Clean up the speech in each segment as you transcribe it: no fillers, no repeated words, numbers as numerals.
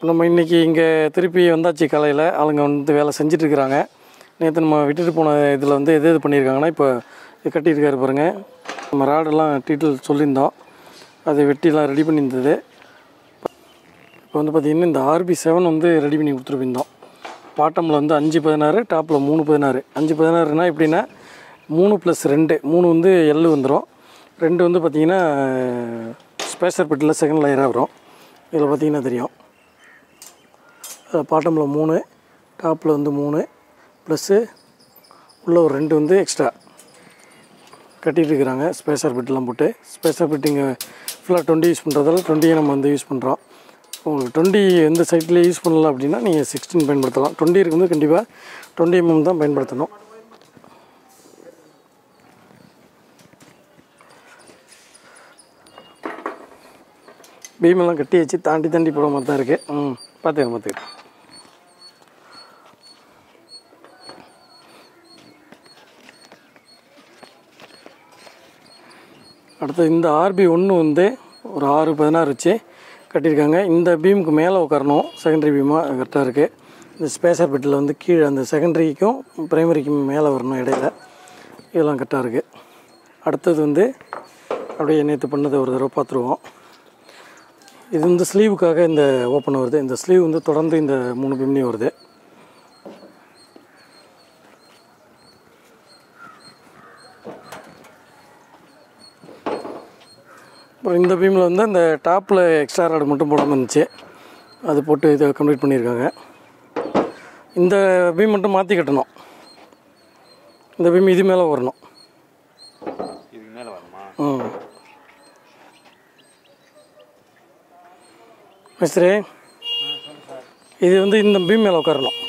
நம்ம இன்றைக்கி இங்கே திருப்பி வந்தாச்சு. காலையில் ஆளுங்க வந்து வேலை செஞ்சிட்ருக்கிறாங்க. நேற்று நம்ம விட்டுட்டு போன இதில் வந்து எது பண்ணியிருக்காங்கன்னா, இப்போ இது கட்டியிருக்காரு பாருங்கள். நம்ம ராடெல்லாம் டீட்டெயில் சொல்லியிருந்தோம், அதை வெட்டிலாம் ரெடி பண்ணியிருந்தது. இப்போ வந்து பார்த்திங்கன்னா இந்த RB7 வந்து ரெடி பண்ணி கொடுத்துருந்தோம். பாட்டமில் வந்து 5/16, டாப்பில் 3/16. 5/16னா எப்படின்னா 3+2, 3 வந்து எல் வந்துடும், 2 வந்து பார்த்திங்கன்னா ஸ்பேசர் பெட்டில் செகண்ட் லேயராக வரும். இதில் பார்த்திங்கன்னா தெரியும், பாட்டமில் 3, டாப்பில் வந்து 3 ப்ளஸ்ஸு உள்ள ஒரு 2 வந்து எக்ஸ்ட்ரா கட்டிகிட்டு இருக்கிறாங்க. ஸ்பேசர் பெட்டெலாம் போட்டு, ஸ்பேசர் பெட்டு இங்கே ஃபுல்லாக 20 யூஸ் பண்ணுறதால 20 நம்ம வந்து யூஸ் பண்ணுறோம். உங்களுக்கு 20 எந்த சைட்லேயே யூஸ் பண்ணலாம் அப்படின்னா நீங்கள் 16 பயன்படுத்தலாம். 20 இருக்கும்போது கண்டிப்பாக 20 mm தான் பயன்படுத்தணும். பீமெல்லாம் கட்டி வச்சு தாண்டி போட மாதிரி தான் இருக்குது. பார்த்துக்கிறேன். அடுத்து இந்த RB1 வந்து ஒரு 6/16 வச்சு கட்டியிருக்காங்க. இந்த பீமுக்கு மேலே உட்காரணும், செகண்டரி பீமாக கரெக்டாக இருக்குது. இந்த ஸ்பேசர் பெட்டில் வந்து கீழே அந்த செகண்டரிக்கும் ப்ரைமரிக்கும் மேலே வரணும், இடையில இதெல்லாம் கரெக்டாக இருக்குது. அடுத்தது வந்து அப்படியே நேற்று பண்ணதை ஒரு தடவை பார்த்துருவோம். இது வந்து ஸ்லீவுக்காக இந்த ஓப்பன் வருது. இந்த ஸ்லீவ் வந்து தொடர்ந்து இந்த 3 பீம்லேயும் வருது. அப்புறம் இந்த பீமில் வந்து அந்த டாப்பில் எக்ஸ்ட்ரா ராடு மட்டும் போடாமல் இருந்துச்சு, அது போட்டு இதை கம்ப்ளீட் பண்ணியிருக்காங்க. இந்த பீம் மட்டும் மாற்றி கட்டணும். இந்த பீம் இது மேலே வரணும். இதுக்கு மேலே வரணுமா? மிஸ்திரி, இது வந்து இந்த பீம் மேலே உட்காரணும்.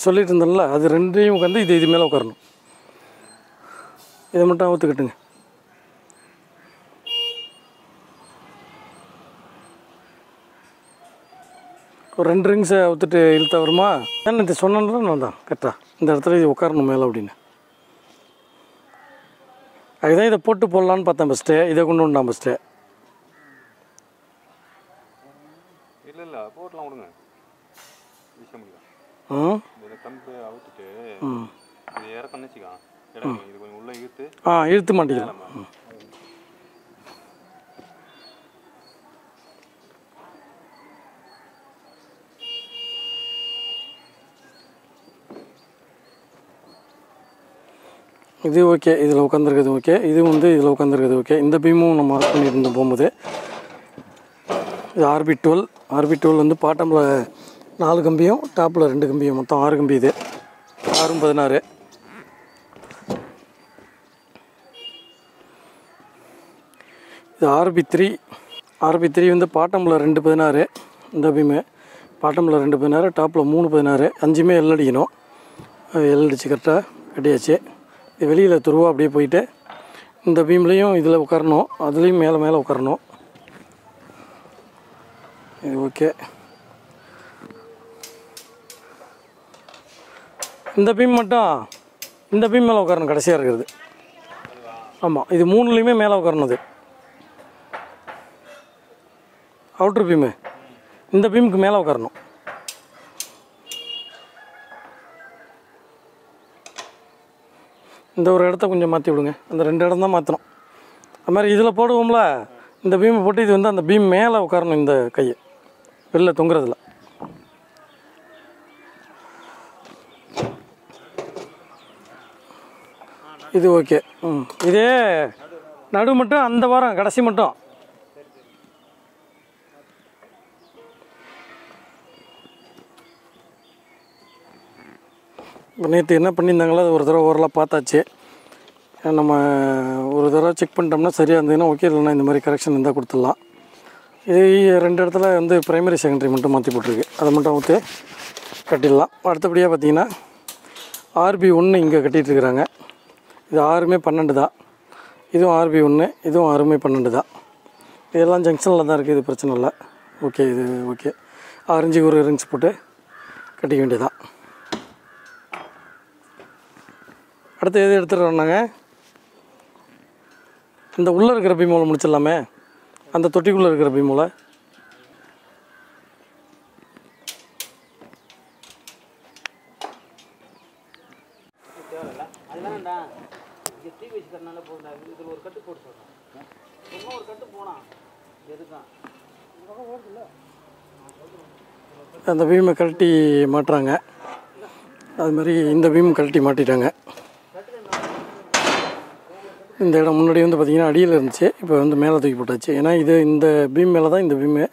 சொல்லிட்டு இருந்தோம்ல, அது 2யும் உட்காந்து இது மேலே உட்காரணும். இதை மட்டும் ஊற்றுக்கட்டுங்க. ஒரு 2 ரிங்ஸை ஊற்றுட்டு இழுத்தா வருமா? நான் இது சொன்னேன்ல, நான் தான் கரெக்டாக இந்த இடத்துல இது உட்காரணும் மேலே அப்படின்னு. அதுதான் இதை போட்டு போடலான்னு பார்த்தேன் ஃபஸ்ட்டு. இதை கொண்டு வந்தான் ஃபஸ்ட்டு. இல்லை போட்டலாம் விடுங்க, விஷயம் முடியும். இதை கம்பி அவுத்துட்டு இது இறக்கன்னு வச்சுக்கா, இது கொஞ்சம் உள்ளே இழுத்து இழுத்து மாட்டிக்கலாம். இது ஓகே, இதில் உட்காந்துருக்குது ஓகே, இது வந்து இதில் உட்காந்துருக்குது ஓகே. இந்த பீமும் நம்ம ஒர்க் பண்ணிட்டு இருந்தோம் போகும்போது. இது RB12 வந்து பாட்டமில் 4 கம்பியும் டாப்பில் 2 கம்பியும், மொத்தம் 6 கம்பி. இது 6/16. இது RB3 வந்து பாட்டமில் 2/16. இந்த பீமு பாட்டமில் 2/16, டாப்பில் 3/16. 5மே எல் அடிக்கணும். எல் அடிச்சு கரெக்டாக கட்டியாச்சு. இது வெளியில் துருவா அப்படியே போயிட்டு இந்த பீம்லேயும் இதில் உட்காரணும், அதுலேயும் மேலே உட்காரணும். இது ஓகே. இந்த பீம் மட்டும் இந்த பீம் மேலே உட்காரணும், கடைசியாக இருக்கிறது. ஆமாம், இது 3லேயுமே மேலே உட்காரணும். அது அவுட்ரு பீமு, இந்த பீமுக்கு மேலே உட்காரணும். இந்த ஒரு இடத்த கொஞ்சம் மாற்றி விடுங்க. அந்த 2 இடம் தான் மாற்றணும். அது மாதிரி இதில் போடுவோம்ல, இந்த பீமை போட்டு இது வந்து அந்த பீம் மேலே உட்காரணும். இந்த கையை வெளில தொங்குறதில்ல. இது ஓகே. இதே நடு மட்டும் அந்த வாரம் கடைசி மட்டும் நேற்று என்ன பண்ணியிருந்தாங்களோ அது ஒரு தடவை ஓரளவு பார்த்தாச்சு. நம்ம ஒரு தடவை செக் பண்ணிட்டோம்னா சரியாக இருந்ததுன்னா ஓகே, இல்லைன்னா இந்த மாதிரி கரெக்ஷன் இருந்தால் கொடுத்துடலாம். இது 2 இடத்துல வந்து ப்ரைமரி செகண்டரி மட்டும் மாற்றி போட்டிருக்கு, அதை மட்டும் ஊற்றி கட்டிடலாம். அடுத்தபடியாக பார்த்திங்கன்னா RB1 இங்கே கட்டிகிட்ருக்குறாங்க. இது 6மே 12 தான். இதுவும் RB1, இதுவும் 6மே 12 தான். இதெல்லாம் ஜங்ஷனில் தான் இருக்குது, இது பிரச்சனை இல்லை. ஓகே, இது ஓகே. 6 ஒரு ரிங்ஸ் போட்டு கட்டிக்க வேண்டியதான். அடுத்து எது எடுத்துகிட்டு வராங்க? இந்த உள்ளே இருக்கிற பீமோலை முடிச்சிடலாமே, அந்த தொட்டிக்குள்ளே இருக்கிற பீமோலை. தரனால போகுது. இதில் ஒரு கட்டு போட்டு சொல்கிறேன். இன்னும் ஒரு கட்டு போனால் எதுதான் அந்த பீமை கழட்டி மாட்டுறாங்க. அது மாதிரி இந்த பீம் கழட்டி மாட்டிட்டாங்க. இந்த இடம் முன்னாடி வந்து பார்த்திங்கன்னா அடியில் இருந்துச்சு, இப்போ வந்து மேலே தூக்கி போட்டாச்சு. ஏன்னா இது இந்த பீம் மேலே தான் இந்த பீமு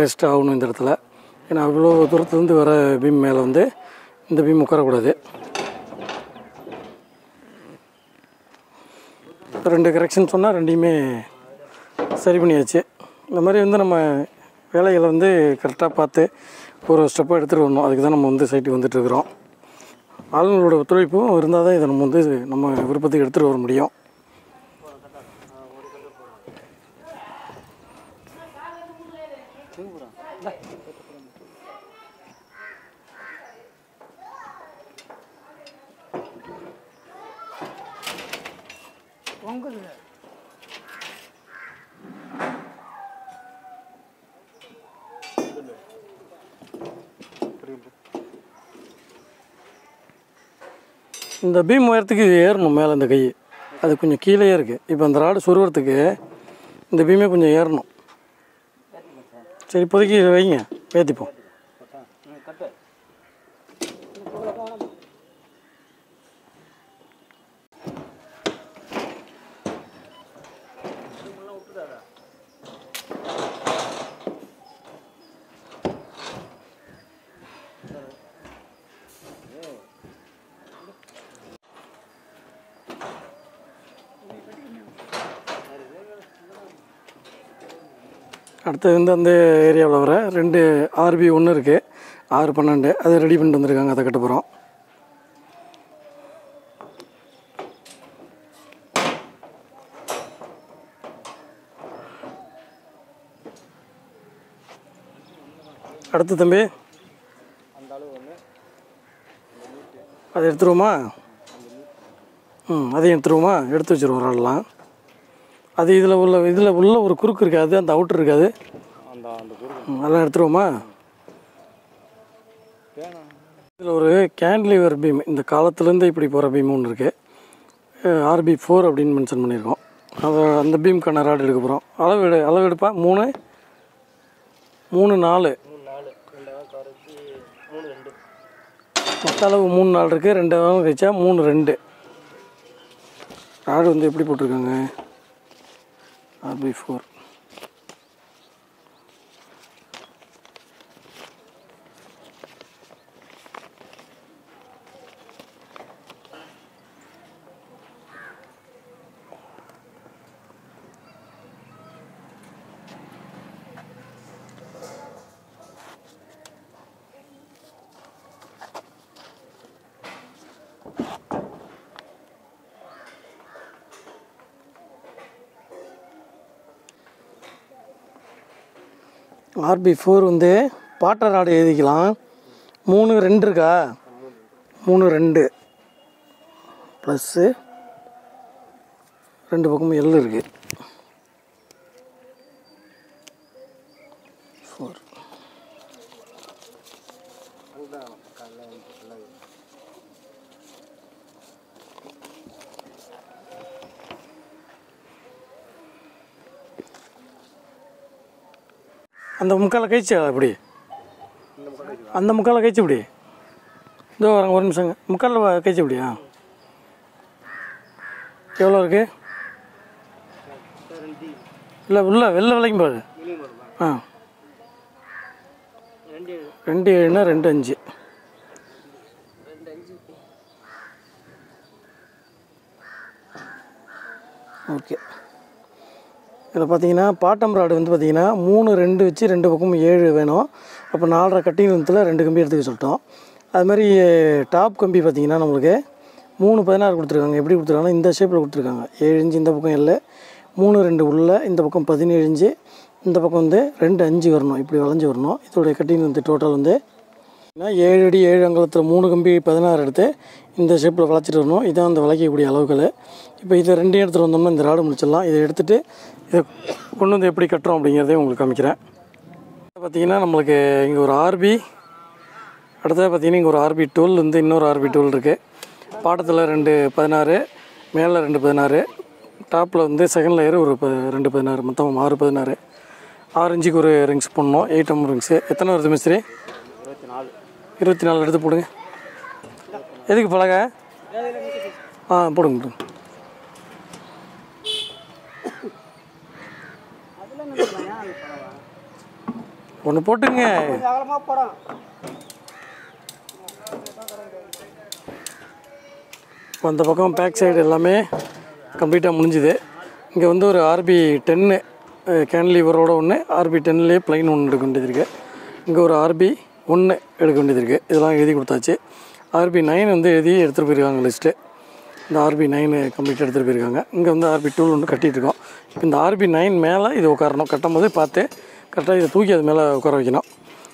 ரெஸ்ட் ஆகணும் இந்த இடத்துல. ஏன்னா அவ்வளோ தூரத்துலேருந்து வர பீம் மேலே வந்து இந்த பீம் உட்காரக்கூடாது. 2 கரெக்ஷன் சொன்னால் 2யுமே சரி பண்ணியாச்சு. இந்த மாதிரி வந்து நம்ம வேலைகளை வந்து கரெக்டாக பார்த்து ஒரு ஸ்டெப்பாக எடுத்துகிட்டு வரணும். அதுக்கு தான் நம்ம வந்து சைட்டுக்கு வந்துட்டுருக்குறோம். ஆளுங்களோட ஒத்துழைப்பும் இருந்தால் தான் இதை நம்ம வந்து நம்ம விருப்பத்துக்கு எடுத்துகிட்டு வர முடியும். இந்த பீம் உயரத்துக்கு ஏறணும் மேலே இந்த கை. அது கொஞ்சம் கீழே இருக்குது. இப்போ அந்த ராடு சொருவறதுக்கு இந்த பீமே கொஞ்சம் ஏறணும். சரி, இப்போதைக்கு வைங்க, ஏற்றிப்போம். அடுத்தது வந்து அந்த ஏரியாவில் வர 2 RB 1 இருக்குது, 6-12 அதை ரெடி பண்ணிட்டு வந்திருக்காங்க. அதை கட்ட போகிறோம். அடுத்து தம்பி அதை எடுத்துருவோமா? அதையும் எடுத்துருவோமா? எடுத்து வச்சுருவோம் ராடெலாம். அது இதில் உள்ள ஒரு குறுக்கு இருக்காது, அந்த அவுட்ரு இருக்காது, அதெல்லாம் எடுத்துருவோமா? இதில் ஒரு கேன்டிலீவர் பீம், இந்த காலத்துலேருந்து இப்படி போகிற பீம் ஒன்று இருக்குது. RB 4 அப்படின்னு மென்ஷன் பண்ணியிருக்கோம். அந்த பீம்க்கான ராடு எடுக்க போகிறோம். அளவு எடுப்பா 3 4 மொத்த அளவு 3 4 இருக்குது. 2 அளவு கழிச்சா 3 2. ராடு வந்து எப்படி போட்டிருக்காங்க? RB 4. RB 4 வந்து பாட்டர் ராடு எழுதிக்கலாம். 3 2 இருக்கா? 3 2 ப்ளஸ்ஸு 2 பக்கமும் L இருக்குது. 4 அந்த முக்காலை கழிச்சு அப்படி அந்த முக்காலை கழிச்சு இப்படி இதோ வரங்க, ஒரு நிமிஷங்க. முக்காலில் கழிச்சு இப்படியா? எவ்வளோ இருக்குது? இல்லை வெளில விலைக்கும் பாரு. 2 7னா 2 5. ஓகே. இதில் பார்த்தீங்கன்னா பாட்டம் ராடு வந்து பார்த்தீங்கன்னா 3 2 வச்சு 2 பக்கமும் 7 வேணும். அப்போ 4.5 கட்டிங் லென்த்தில் 2 கம்பி எடுத்துக்க சொல்லிட்டோம். அது மாதிரி டாப் கம்பி பார்த்தீங்கன்னா நம்மளுக்கு 3 16 கொடுத்துருக்காங்க. எப்படி கொடுத்துருக்காங்கன்னா இந்த ஷேப்பில் கொடுத்துருக்காங்க. 7 இன்ச்சு இந்த பக்கம் இல்லை, 3 2 உள்ள, இந்த பக்கம் 17 இன்ச்சு, இந்த பக்கம் வந்து 2 5 வரணும். இப்படி வளைஞ்சி வரணும். இதோடைய கட்டிங் வந்து டோட்டல் வந்து 7 அடி 7 அங்குலத்தில் 3 கம்பி 16 எடுத்து இந்த ஷேப்பில் வளைச்சிட்டு வரணும். இதான் அந்த வளைக்கக்கூடிய அளவுகள். இப்போ இதை 2 எடுத்துகிட்டு வந்தோம்னா இந்த ராடு முடிச்சிடலாம். இதை எடுத்துகிட்டு இதை கொண்டு வந்து எப்படி கட்டுறோம் அப்படிங்கிறதையும் உங்களுக்கு காமிக்கிறேன். பார்த்திங்கன்னா நம்மளுக்கு இங்கே ஒரு RB, அடுத்தது பார்த்திங்கன்னா இங்கே ஒரு RB 12 வந்து இன்னொரு RB 12 இருக்குது. பாட்டத்தில் 2 16, மேலே 2 16, டாப்பில் வந்து செகண்ட் லேயர் ஒரு 2 16, மொத்தம் 6 16. 6 இன்ச்சுக்கு ஒரு ரிங்ஸ் போடணும், 8 mm ரிங்ஸு. எத்தனை வருது மிஸ்திரி? 24 எடுத்து போடுங்க. எதுக்கு பலகை? போடுங்க போடுங்க. ஒன்று போட்டுங்க. அகலமாக போகிறோம். அந்த பக்கம் பேக் சைடு எல்லாமே கம்ப்ளீட்டாக முடிஞ்சுது. இங்கே வந்து ஒரு RB 10 கேன்லீவரோட ஒன்று, RB 10லேயே ப்ளைன் ஒன்று எடுக்க வேண்டியது இருக்குது. இங்கே ஒரு RB 1 எடுக்க வேண்டியது இருக்குது. இதெல்லாம் எழுதி கொடுத்தாச்சு. RB 9 வந்து எழுதி எடுத்துகிட்டு போயிருக்காங்க லிஸ்ட்டு. இந்த RB 9 கம்ப்ளீட்டாக எடுத்துகிட்டு போயிருக்காங்க. இங்கே வந்து RB 12 ஒன்று கட்டிகிட்ருக்கோம். இப்போ இந்த RB 9 மேலே இது உட்காரணும். கட்டும் போது பார்த்து கரெக்டாக இதை தூக்கி அது மேலே உட்கார வைக்கணும்.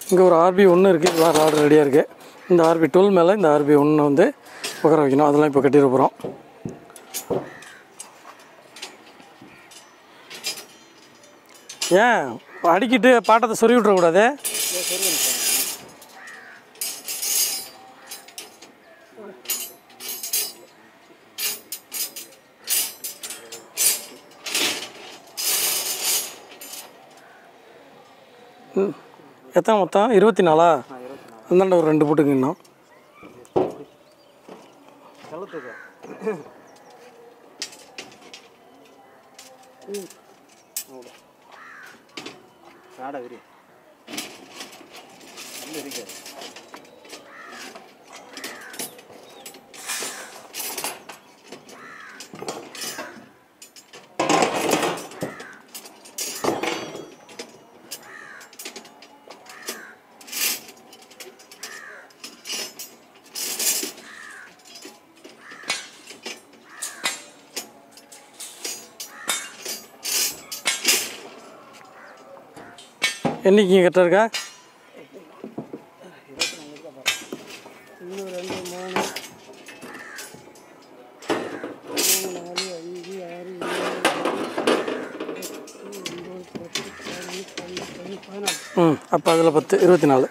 இங்கே ஒரு RB 1 இருக்குது, இதெல்லாம் ராடு ரெடியாக இருக்குது. இந்த RB 12 மேலே இந்த RB 1 வந்து உட்கார வைக்கணும். அதெல்லாம் இப்போ கட்டிட போகிறோம். ஏன் அடிக்கிட்டு பாட்டத்தை சொறி விட்றக்கூடாது? எத்தனை மொத்தம்? 24. அந்தாண்ட ஒரு 2 போட்டுங்க. இன்னும் என்னைக்கு கரெக்டாக இருக்கா? 1, 2, 3, 4, 5, 6, 7, 8, 9, 10, 11, 12, 13, 14. அப்போ அதில் 10, 24.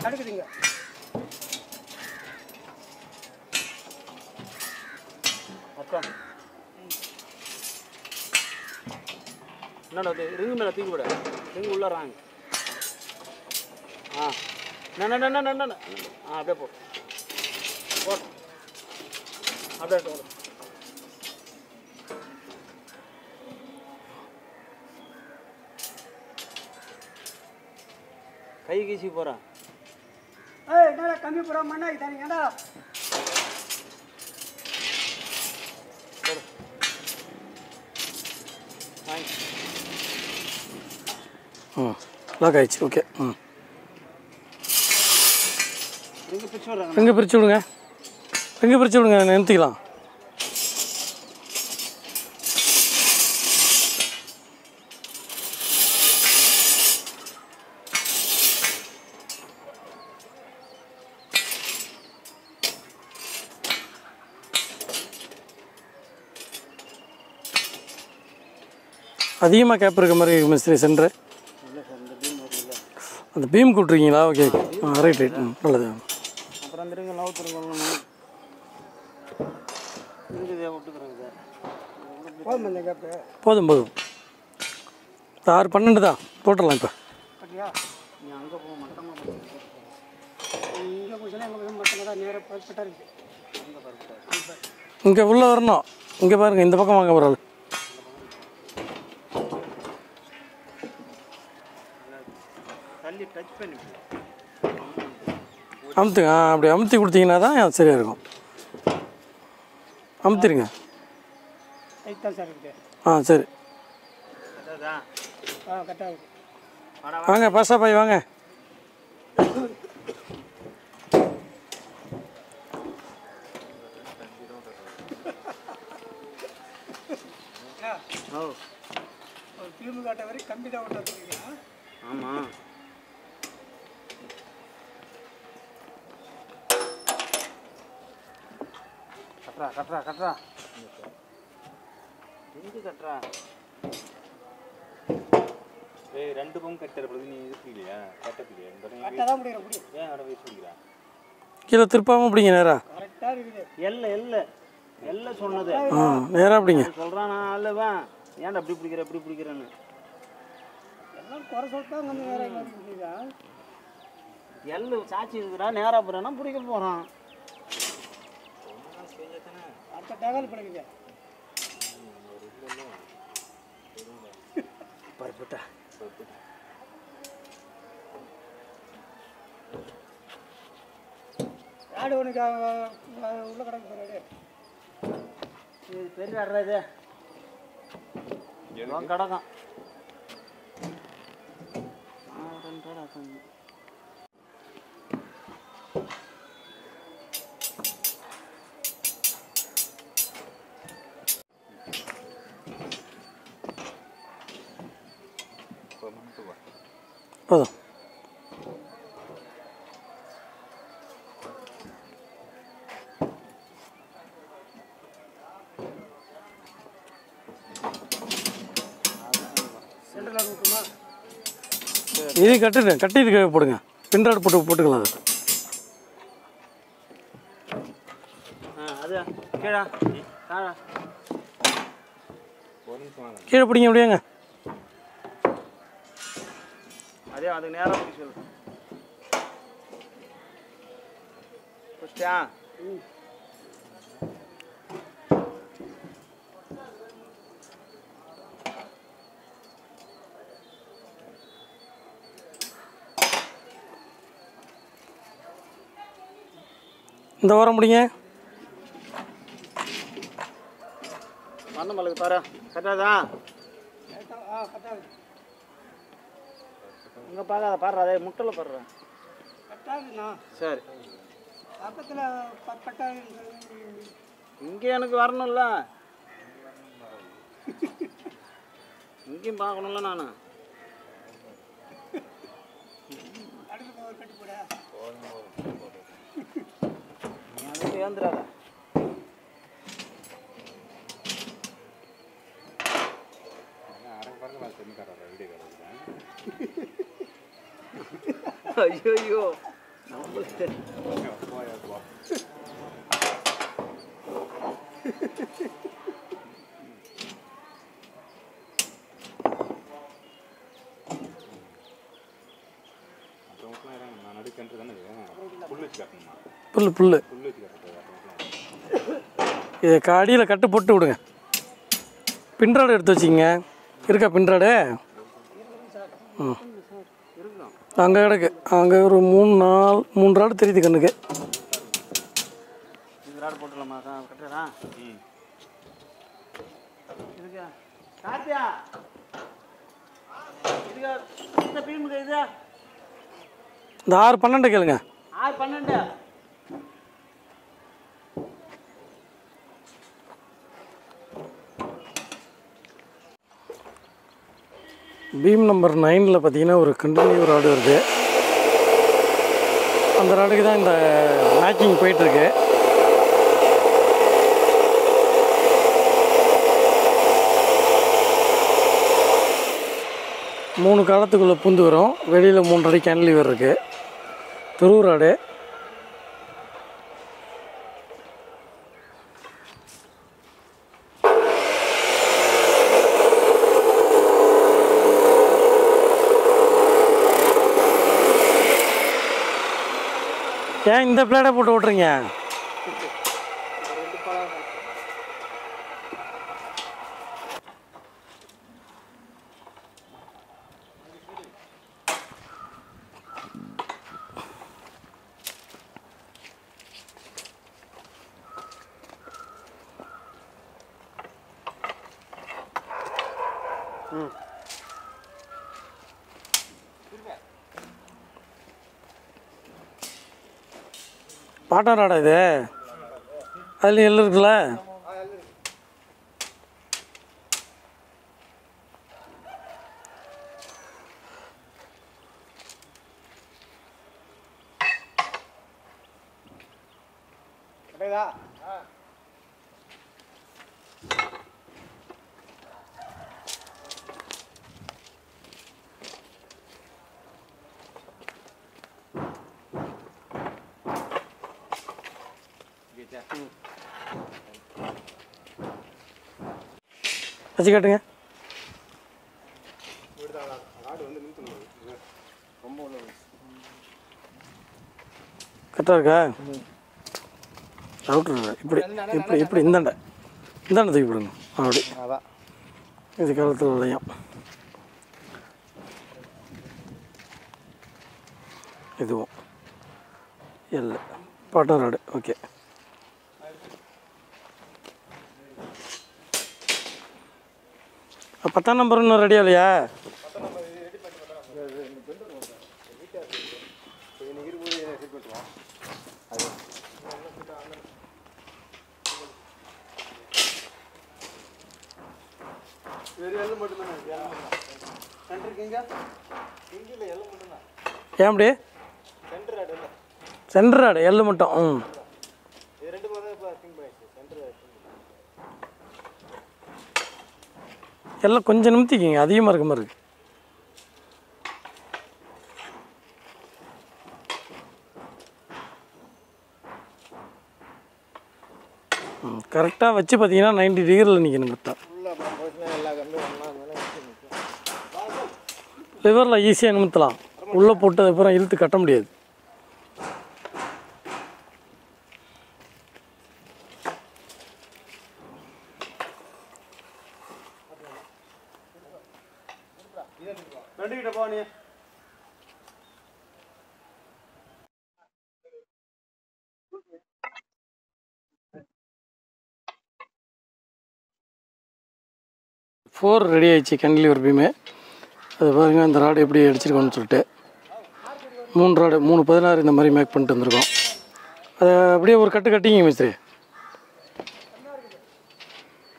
தடுக்குதுங்க. என்னடா அது ரிங்கு மேலே தூக்கி விட, ரிங்கு உள்ளாராங்க. அப்படியே போ அப்படியே கை கீசி போகிறான். என்னடா கம்மி போகிற மண்ணாக்கி தரீங்கடா. லாக் ஆயிடுச்சு. ஓகே. ரிங்கு பிரிச்சு விடுறாங்க. ரிங்கு பிரித்து விடுங்க, ரிங்கு பிரித்து விடுங்க, நிறுத்திக்கலாம். அதிகமாக கேப் இருக்க மாதிரி மிஸ்திரி சென்ட்ரு. அந்த பீம் கூப்பிட்ருக்கீங்களா? ஓகே. Right right. நல்லது. அப்புறம் அந்த ரிங்கு லவ் திருங்க போதும் போதும். 6 12 தான் போட்டுடலாம். இப்போ நீ அங்கே போக மட்டமாக இங்கே போச்சுன்னா எங்கள் மட்டமாக தான் நேராக பர்ஃபெக்டாக இருக்குது. இங்கே உள்ளே வரணும். இங்கே பாருங்கள், இந்த பக்கம் வாங்க ஒரு ஆள். தள்ளி டச் பண்ணி அமுத்துங்க. அப்படி அமுத்தி கொடுத்தீங்கன்னா தான் சரியாக இருக்கும். அமுத்திடுங்க. தான் சார் இருக்கு. சரி கரெக்டாக இருக்கு. வாங்க பாஷா பாய் வாங்க. திரும்பி காட்ட வரை கம்பி தான் விட்டுருக்கீங்க. ஆமாம். கட்டுறா கட்டுறா கட்டுறா எங்கே கட்டுறா? ஏய் 2 பங்கு கட்டற பொழுது நீ இருக்கீலையா கட்டப்பிலையா கரெக்டாக தான் முடியும் முடியும். ஏன் அட வெயிட் பண்ணிக்கிறா கீழே திருப்பாமல் பிடிங்க நேராக. கரெக்டாக இருக்குது. எல்ல சொன்னது நேராக பிடிங்க. சொல்கிறான் நான் அல்லவன் ஏன்டா அப்படி பிடிக்கிறேன்னு எல்லாம் குறை சொல்லிட்டா கொஞ்சம் வேற முடியுதா? எள்ளு சாட்சி இருக்கிறா நேராக போகிறான்னா பிடிக்க போகிறான். அடுத்த டேகல் பிடிக்குது. பருப்புட்டா ஆடு உனக்கு உள்ள கிடக்கு போறாரு. இது பெரிய ஆடுறா இது கிடக்கும். போதும். சென்டரில் இருக்குமா? இது கட்டிட்டு போடுங்க. பின்ராடு போட்டுக்கலாம். அது கீழே கீழே பிடிங்க அப்படியாங்க. அதே அதுக்கு நேராக பிடிச்சி சொல்லு. பிடிச்சியா? இந்த வாரம் முடிங்க. மண்ணு மலுக்கு பாரு கட்டாதா? கரெக்டாக இங்கே பார்க்காத பாடுறா அதே முட்டில் பாடுறேன். கரெக்டாகுண்ணா. சரி பக்கத்தில் கரெக்டாக இங்கே எனக்கு வரணும்ல, இங்கேயும் பார்க்கணும்ல நான். அடுத்து கட்டி போட நீ அதுக்கு ஏந்துடாத. ஐயோ நம்மளுக்கு புல்லு இது அடியில் கட்டு போட்டு விடுங்க. பின்ராடு எடுத்து வச்சிங்க. இருக்கா பின்ராடு? ம் அங்கே கிடக்கு. அங்கே ஒரு 3 ராடு தெரியுது கண்ணுக்கு. ராடு போட்டுலாமா கட்டுறா? இருக்கா காத்தியா? இருக்கா இந்த பீமுக்கு இது இந்த 6-12 கேளுங்க. 6-12 பீம் நம்பர் 9ல் பார்த்தீங்கன்னா ஒரு கண்டினியூ ராடு வருது. அந்த ராடுக்கு தான் இந்த மேட்சிங் போயிட்டுருக்கு. மூணு காலத்துக்குள்ளே பூந்து வரும். வெளியில் 3 அடி கேன்டிலீவர் இருக்குது. துருவு ராடு. ஏன் இந்த பிளேடை போட்டு விட்றீங்க? பாட்டன் ராடா இது? அதுலேயும் எள்ளு இருக்குல்ல? கிடையாதா? வச்சு காட்டுங்க. கரெக்டாக இருக்கா? அவுட்ரு இப்படி இப்படி இப்படி இந்தாண்ட தூக்கி விடுங்க. அப்படி இது காலத்தில் விளையும். இதுவும் இல்லை பாட்டம் ராடு. ஓகே, பத்தாம் நம்பர் இன்னும் ரெடியா இல்லையா? ஏன் அப்படி? சென்டர் ராடு எள்ளு மட்டும். எல்லாம் கொஞ்சம் நிமித்திக்கிங்க, அதிகமாக இருக்க மாதிரி இருக்கு. கரெக்டாக வச்சு பார்த்தீங்கன்னா 90 டிகிரியில் நிற்கணும். கரெக்டாக லிவரில் ஈஸியாக நிமித்தலாம். உள்ளே போட்டது அப்புறம் இழுத்து கட்ட முடியாது. ஃபோர் ரெடி ஆயிடுச்சு கேண்டிலிவர் பீமு. அது பாருங்கள் அந்த ராடு எப்படி அடிச்சிருக்கோன்னு சொல்லிட்டு 3 ராடு 3/16 இந்த மாதிரி மேக் பண்ணிட்டு வந்திருக்கோம். அதை அப்படியே ஒரு கட்டு கட்டிங்க மிஸ்திரி.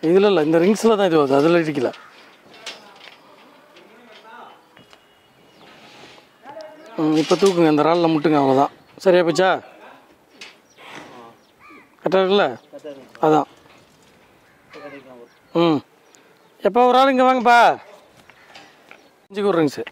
இதில் இல்லை, இந்த ரிங்ஸில் தான் இது வருது, அதில் இருக்கல. இப்போ தூக்குங்க, அந்த ராடில் முட்டுங்க, அவ்வளோதான். சரியா போச்சா? கரெக்டாக இருக்குல்ல? அதான். எப்போ ஒரு ஆள் இங்கே வாங்கப்பா. 5 ஒரு ரிங்ஸு.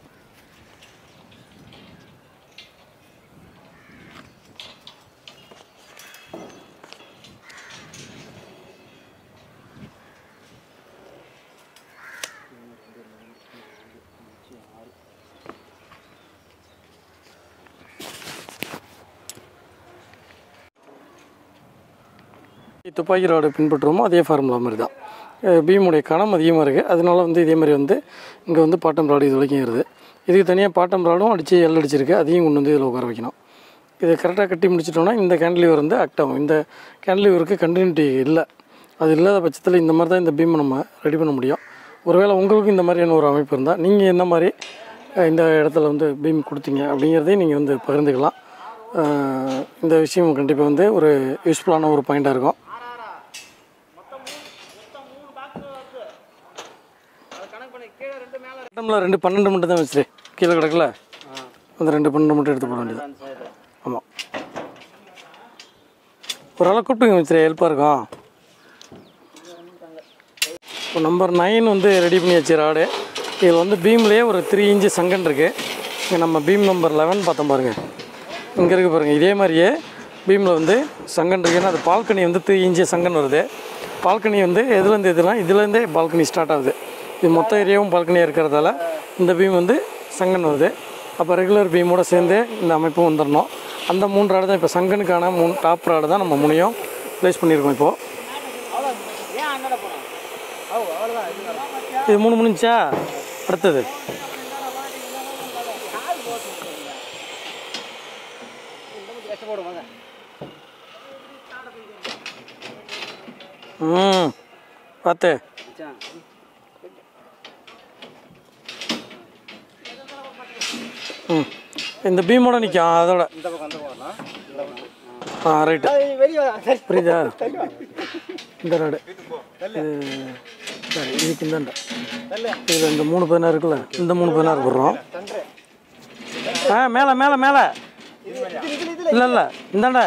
துப்பாக்கி ராடு பின்பற்றுவோமோ அதே ஃபார்முலா மாதிரி தான். பீமுடைய கணம் அதிகமாக இருக்குது, அதனால வந்து இதே மாதிரி வந்து இங்கே வந்து பாட்டம் ராடு இது வரைக்கும் ஏறுது. இதுக்கு தனியாக பாட்டம் ராடும் அடித்து எல் அடிச்சிருக்கு, அதையும் கொண்டு வந்து இதில் உட்கார வைக்கணும். இதை கரெக்டாக கட்டி முடிச்சிட்டோன்னா இந்த கேண்டிலிவர் வந்து ஆக்ட் ஆகும். இந்த கேண்டிலிவருக்கு கண்டினியூட்டி இல்லை. அது இல்லாத பட்சத்தில் இந்த மாதிரி தான் இந்த பீமை நம்ம ரெடி பண்ண முடியும். ஒருவேளை உங்களுக்கு இந்த மாதிரியான ஒரு அமைப்பு இருந்தால் நீங்கள் என்ன மாதிரி இந்த இடத்துல வந்து பீம் கொடுத்தீங்க அப்படிங்கிறதையும் நீங்கள் வந்து பகிர்ந்துக்கலாம். இந்த விஷயம் கண்டிப்பாக வந்து ஒரு யூஸ்ஃபுல்லான ஒரு பாயிண்ட்டாக இருக்கும். பாட்டமில் 2 12 மட்டும் தான் வச்சுரு, கீழே கிடக்கல, அந்த 2 12 மட்டும் எடுத்து போட வேண்டியது. ஆமாம், ஒரு ஆளை கூப்பிட்டுங்க வச்சுரு, ஹெல்ப்பாக இருக்கும். இப்போ நம்பர் 9 வந்து ரெடி பண்ணியாச்சு ராடு. இதில் வந்து பீம்லேயே ஒரு 3 இன்ச்சு சங்கன் இருக்குது. இங்கே நம்ம பீம் நம்பர் 11 பார்த்தோம் பாருங்கள், இங்கே இருக்குது பாருங்கள். இதே மாதிரியே பீமில் வந்து சங்கன் இருக்குன்னா அது பால்கனி வந்து 3 இன்ச்சு சங்கன் வருது. பால்கனி வந்து எதுலேருந்து எதுலாம் இதுலேருந்தே பால்கனி ஸ்டார்ட் ஆகுது. இது மொத்த ஏரியாவும் பால்கனியாக இருக்கிறதால இந்த பீம் வந்து சங்கன் வருது. அப்போ ரெகுலர் பீமோடு சேர்ந்து இந்த அமைப்பும் வந்துடணும். அந்த 3 ராடு தான் இப்போ சங்கனுக்கான 3 டாப் ராடு தான் நம்ம முனையும் ப்ளேஸ் பண்ணியிருக்கோம். இப்போது இது 3 முடிஞ்சா அடுத்தது பார்த்து இந்த பீமோட நிற்கும். அதோட ரைட்டு புரியுதா? இந்த ராடு சரி, இதுக்கு இந்தாண்ட இதில் இந்த 3/16 இருக்குல்ல, இந்த 3/16 போடுறோம். மேலே மேலே மேலே இல்லை இல்லை இந்தாண்ட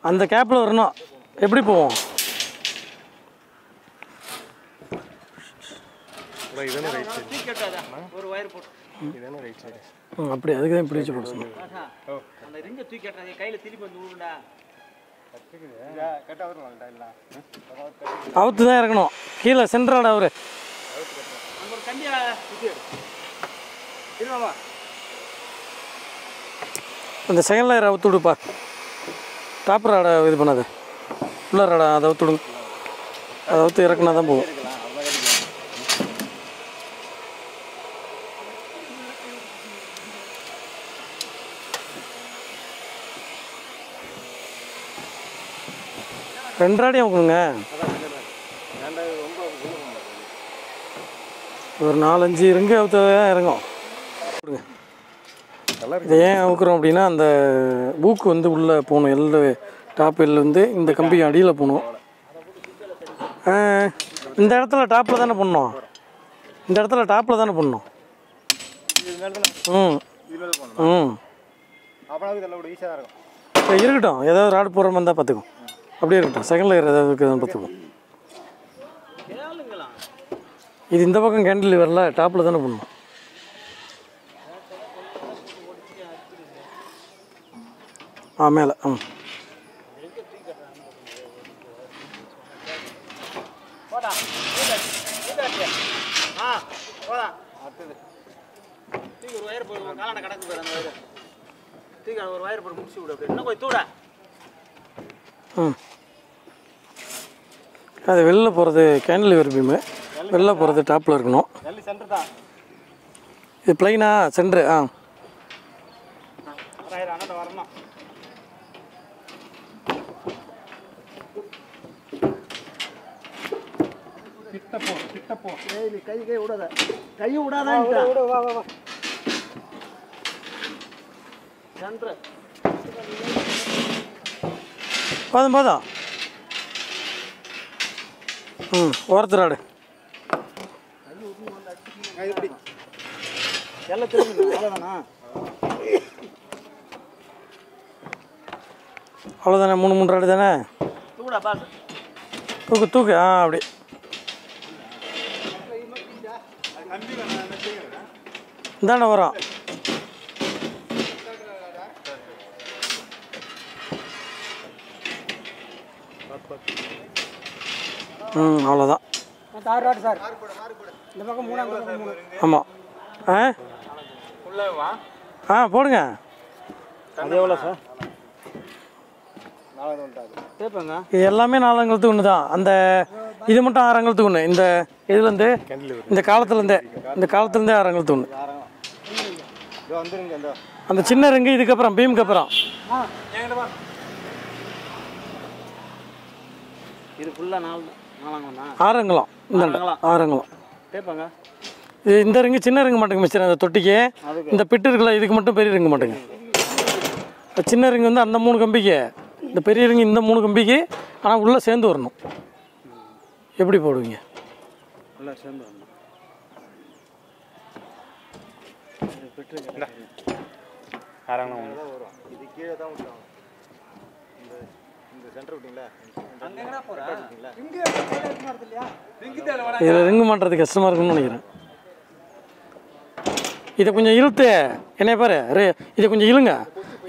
அந்த கேப்பில் வரணும். எப்படி போவோம்? அப்படி அதுக்கு தான் இப்படி வச்சு போட சொன்னேன். அந்த ரிங்கை தூக்கி கட்டுறது கையில் திருப்பி வந்து விடுண்டா. அவுத்து தான் இறக்கணும். கீழே சென்றாடா அவரு. அங்கே ஒரு கண்டியா இருவாமா. அந்த செகண்ட் லேயர் அவுத்து விடுப்பா. டாப் ராடை இது பண்ணாது. உள்ள ராடா அதை அவுத்து விடுங்க. அதை அவுத்து இறக்குனா தான் போகும். ரெண்டாடி அவுக்குங்க. ஒரு 4-5 ரிங்கு அவுத்த இறங்கும். இதை ஏன் அவுக்குறோம் அப்படின்னா அந்த பூக்கு வந்து உள்ளே போகணும். எல்லு டாப் எல்லு வந்து இந்த கம்பி அடியில் போகணும். இந்த இடத்துல டாப்பில் தானே பண்ணணும். இந்த இடத்துல டாப்பில் தானே பண்ணணும். ம் ம் இப்போ இருக்கட்டும். ஏதாவது ராடு போகிற மாதிரி தான் பார்த்துக்கும். அப்படியே இருக்கட்டும். செகண்ட் லேயர் ஏதாவது இருக்குதுன்னு பார்த்துக்கும். இது இந்த பக்கம் கேண்டில் வரல. டாப்பில் தானே பண்ணணும். மேலே ஒரு வயர் போடுவோம். காலாண்ட கடக்கு போகிற அந்த வயர் தூக்கி ஒரு வயர் போட்டு முடிச்சு விடு. அப்படி இன்னும் போய் தூட. அது வெளில போகிறது கேண்டிலிவர் பீமு. வெளில போகிறது டாப்பில் இருக்கணும். சென்டர் தான் இது பிளைனா சென்ட்ரு. வரணும். கிட்டப்போ கை விடாத. கை விடாதான். சென்டர் போதும் போதும். ஓரத்துறாடு எல்லாம் திரும்பி அவ்வளோதானா? அவ்வளோதானே. 3 ராடு தானே. தூடா பாரு. தூக்கு தூக்கு. அப்படி இந்தாண்ட வரும். அவ்வளோதான். 6 ராடு சார். இந்த பக்கம் 3 அந்த பக்கம் 3. ஆமாம். போடுங்க. அது எவ்வளோ சார்? கேட்பேங்க. இது எல்லாமே 4 அங்குலத்துக்கு ஒன்று தான். அந்த இது மட்டும் 6 அங்குலத்துக்கு ஒன்று. இந்த இதுலேருந்து இந்த காலத்துலேருந்தே 6 அங்குலத்துக்கு ஒன்று. அந்த சின்ன ரிங்கு இதுக்கப்புறம் பீமுக்கு அப்புறம். இது ஃபுல்லாக 4 6 அங்குலம். இந்த 6 அங்குலம் கேட்பாங்க. இது இந்த ரிங்கு சின்ன ரிங்கு மட்டுங்க மிஸ்டர். அந்த தொட்டிக்கு இந்த பிட்டு இருக்குல்ல, இதுக்கு மட்டும் பெரிய ரிங்கு மட்டுங்க. சின்ன ரிங்கு வந்து அந்த 3 கம்பிக்கு, இந்த பெரிய ரிங்கு இந்த 3 கம்பிக்கு. ஆனால் உள்ளே சேர்ந்து வரணும். எப்படி போடுவீங்க? உள்ளே சேர்ந்து வரணும். இது கீழே தான் விட்டுருவாங்க. இந்த சென்டர் விட்டீங்களா? இதில் ரிங்கு மாட்டுறது கஷ்டமாக இருக்குன்னு நினைக்கிறேன். இதை கொஞ்சம் இழுத்து என்னைய பாரு. இதை கொஞ்சம் இழுங்க.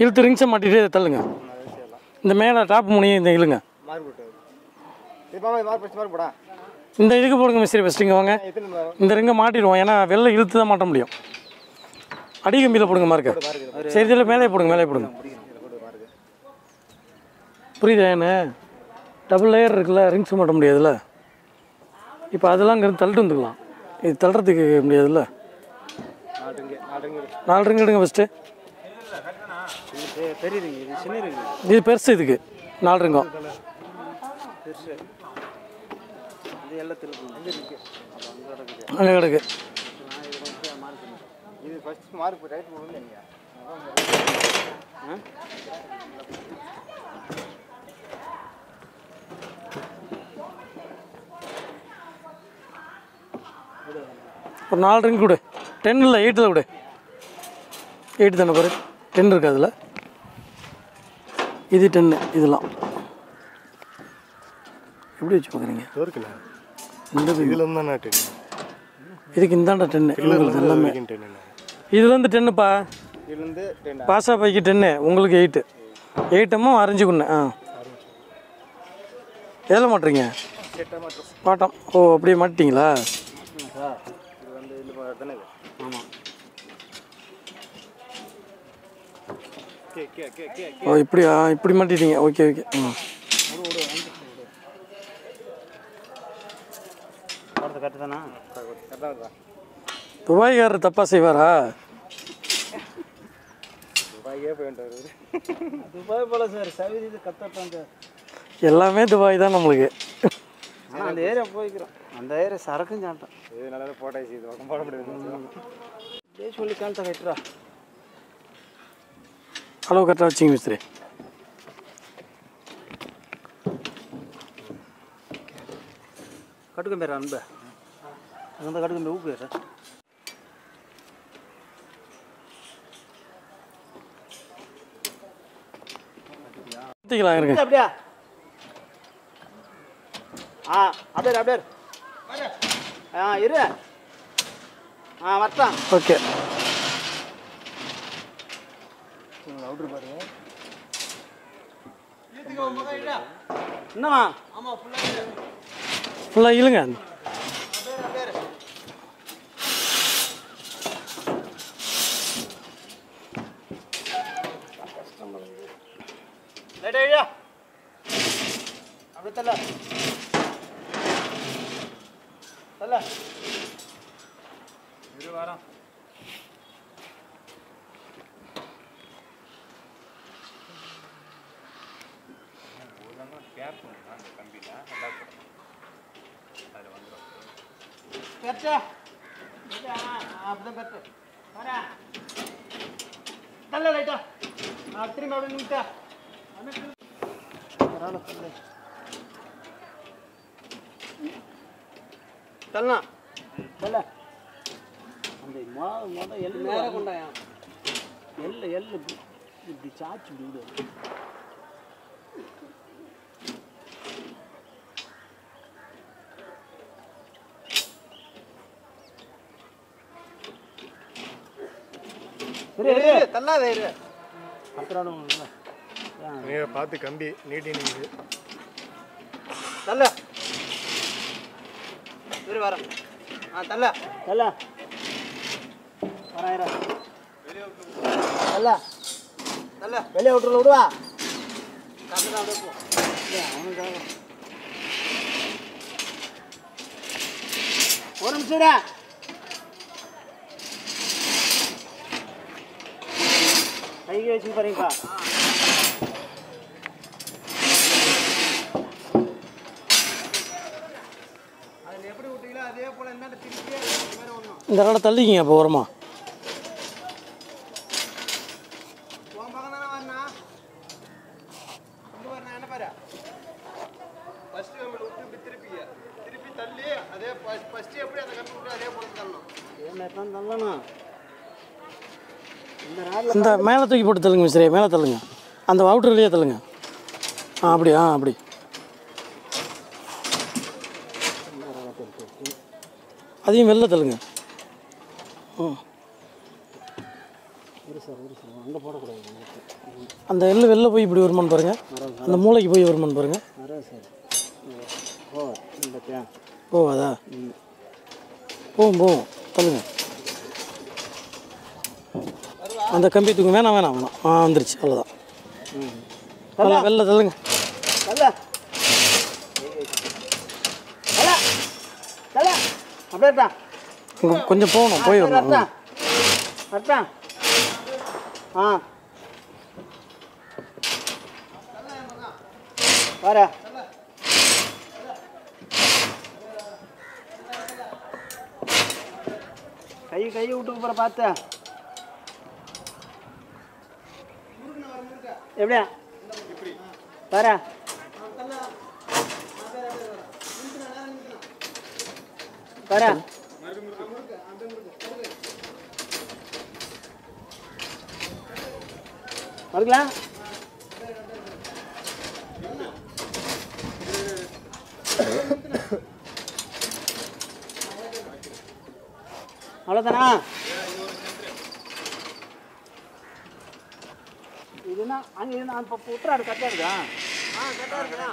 இழுத்து ரிங்ஸை மாட்டிட்டு இதை தள்ளுங்க. இந்த மேலே டாப் முனையும் இந்த இழுங்க. இந்த இதுக்கு போடுங்க மிஸ்திரி. ஃபஸ்ட்டுங்க வாங்க. இந்த ரிங்கை மாட்டிடுவோம். ஏன்னா வெளில இழுத்து தான் மாட்ட முடியும். அடி கம்பியில் போடுங்க மார்க்க. சரி இதில் மேலே போடுங்க. மேலே போடுங்க. புரியுதா? என்ன டபுள் லேயர் இருக்குல்ல, ரிங்ஸ் மாட்ட முடியாதுல்ல. இப்போ அதெல்லாம் இங்கேருந்து தள்ளிட்டு வந்துக்கலாம். இது தள்ளுறதுக்கு முடியாதுல்ல. 4 ரிங்கு எடுங்க ஃபஸ்ட்டு. பெரிய ரிங்கு இது, சின்ன ரிங்கு இது பெருசு. இதுக்கு 4 ரிங்கும் பெருசு. இது எல்லாம் திருப்பி அங்கே கிடக்கு. இது ஃபஸ்ட் மார்க் ரைட் போடுங்க. ஒரு 4 ரிங்கு கொடு. 10 இல்லை 8 விடு. 8 தானே பாரு. 10 இருக்குது அதில். இது 10. இதெல்லாம் எப்படி வச்சு பார்க்குறீங்க? இந்த இதுக்கு இந்தாண்டா 10. இவங்களுக்கு எல்லாமே இதுலேருந்து 10ப்பா. இதுலேருந்து 10 பாசா பைக்கு 10 உங்களுக்கு 8 8 அரைஞ்சிக்குண்ணே. ஆ எதில் மாட்டுறீங்க? பாட்டம். ஓ அப்படியே மாட்டிங்களா? சார் இது வந்து இது தானே இது. ஆமாம். ஓ இப்படியா, இப்படி மாட்டிட்டீங்க. Okay okay. ம் கரெக்டு தானே? கரெக்டாக தான். துபாய்காரர் தப்பாக செய்வாரா? துபாயே போயிட்டு துபாய் போல சார். சவுதி இது கத்தாட்டாங்க. எல்லாமே துபாய் தான் நம்மளுக்கு. ஆனால் அந்த ஏரியா போய்க்கிறோம். அந்த ஏரியா சரக்கும் சாப்பிட்டோம். இது நல்லா போட்டாச்சு. இது பக்கம் போட முடியாது. டே சொல்லி காலத்தை கட்டுறா. அளவு கரெக்டாக வச்சிங்க மிஸ்திரி. கட்டுக்கம் பேர் அன்பு அந்த கட்டுக்கம் பேர் ஊப்பு சார். ஊற்றிக்கலாம் இருங்க. அப்படியா? அப்படியே அப்படியே. இரு. வரட்டான். ஓகே. என்னம்மா? ஃபுல்லாக இழுங்க. அப்படி தல்ல தல்ல இரு வாரம். அப்படிதான் பெற்று தல்ல லைட்டா திரும்பி அப்படி நிமிட்டா தள்ளலாம் தல்ல அந்த மொதல் எள்ளு நேரம் கொண்டாயா எள்ளு எள்ளு இப்படி சாச்சு விடு. தள்ளாத இரு. பார்த்து கம்பி நீட்டி நிற்குது. தள்ள இரு வர. தள்ள தள்ள வர தள்ள தள்ள வெளியே விட்டுல விடுவா. அவனுக்காக ஒரு நிமிஷம் கைக்கு வச்சு பாருங்கப்பா. அதில் எப்படி விட்டீங்களோ அதே போல் என்ன திருப்பி இந்த கடை தள்ளிக்கிங்க அப்போ ஓரமா. உன் பக்கம் தானே வரணா? இங்கே வரணும் என்ன பாரு. ஃபஸ்ட்டு கம்பியில் விட்டு இப்படி திருப்பிங்க. திருப்பி தள்ளி அதே ஃபஸ்ட்டு எப்படி அந்த கம்பி விட்டு அதே போல தள்ளணும். ஏன் தான் தள்ளணும். இந்த மேலே தூக்கி போட்டு தள்ளுங்க மிஸ்ரே. மேலே தள்ளுங்க. அந்த அவுட்டர்லேயே தள்ளுங்க. அப்படி அப்படி. அதையும் வெளில தள்ளுங்க. அங்கே போடக்கூடாது. அந்த எள்ளு வெளில போய் இப்படி வருமானு பாருங்கள். அந்த மூளைக்கு போய் வருமானு பாருங்கள். போவாதா? போவோம் தள்ளுங்க. அந்த கம்பி தூக்கு. வேணாம் வந்துருச்சு. அவ்வளோதான். வெளில தள்ளுங்க. அப்படியே கொஞ்சம் போகணும். போய் வரணும். வர கை விட்டு போகிற பார்த்து எப்படியா வர வர வருங்களா? அவ்வளோதானா? என்ன அங்கே நான் இப்போ விட்டுறாரு கரெக்டாக இருக்கா? கரெக்டாக இருக்குதா?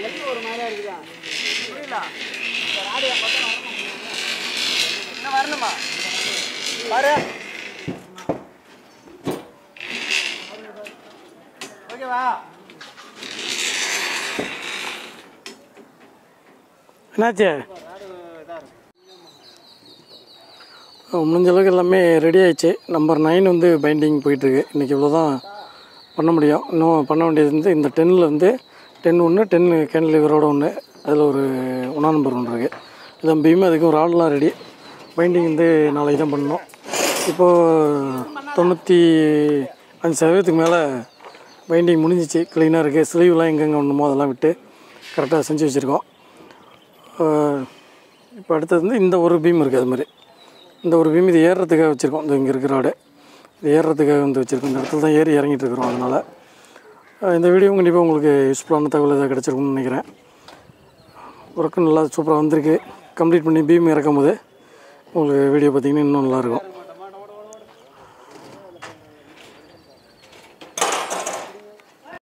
எது ஒரு மாதிரியா இருக்குதா? புரியல. இந்த ராடு என் பக்கம் வரணும். என்ன வரணுமா? பாரு. ஓகேவா? என்னாச்சு? ராடு இதாக இருக்கும். முடிஞ்ச அளவுக்கு எல்லாமே ரெடி ஆயிடுச்சு. நம்பர் 9 வந்து பைண்டிங் போயிட்டுருக்கு. இன்றைக்கி இவ்வளோ தான் பண்ண முடியும். இன்னும் பண்ண வேண்டியது வந்து இந்த 10ல் வந்து 10 ஒன்று 10 கேன்லிவரோட ஒன்று, அதில் ஒரு 1 நம்பர் ஒன்று இருக்குது. இதான் பீம். அதுக்கும் ராடெலாம் ரெடி. பைண்டிங் வந்து நாளைக்கு தான் பண்ணணும். இப்போது 95% மேலே பைண்டிங் முடிஞ்சிச்சு. க்ளீனாக இருக்குது. ஸ்லீவ்லாம் எங்கெங்கே ஒன்றுமோ அதெல்லாம் விட்டு கரெக்டாக செஞ்சு வச்சுருக்கோம். இப்போ அடுத்தது வந்து இந்த ஒரு பீம் இருக்குது. அது மாதிரி இந்த ஒரு பீம் இது ஏறுறதுக்காக வச்சுருக்கோம். இந்த இங்கே இருக்கிற ராடு இது ஏறுறதுக்காக வந்து வச்சுருக்கோம். இந்த இடத்துல தான் ஏறி இறங்கிட்டு இருக்கிறோம். அதனால் இந்த வீடியோ கண்டிப்பாக உங்களுக்கு யூஸ்ஃபுல்லான தகவல் எதாவது கிடச்சிருக்கும்னு நினைக்கிறேன். ஒர்க்கு நல்லா சூப்பராக வந்திருக்கு. கம்ப்ளீட் பண்ணி பீம் இறக்கும் போது உங்களுக்கு வீடியோ பார்த்திங்கன்னா இன்னும் நல்லாயிருக்கும்.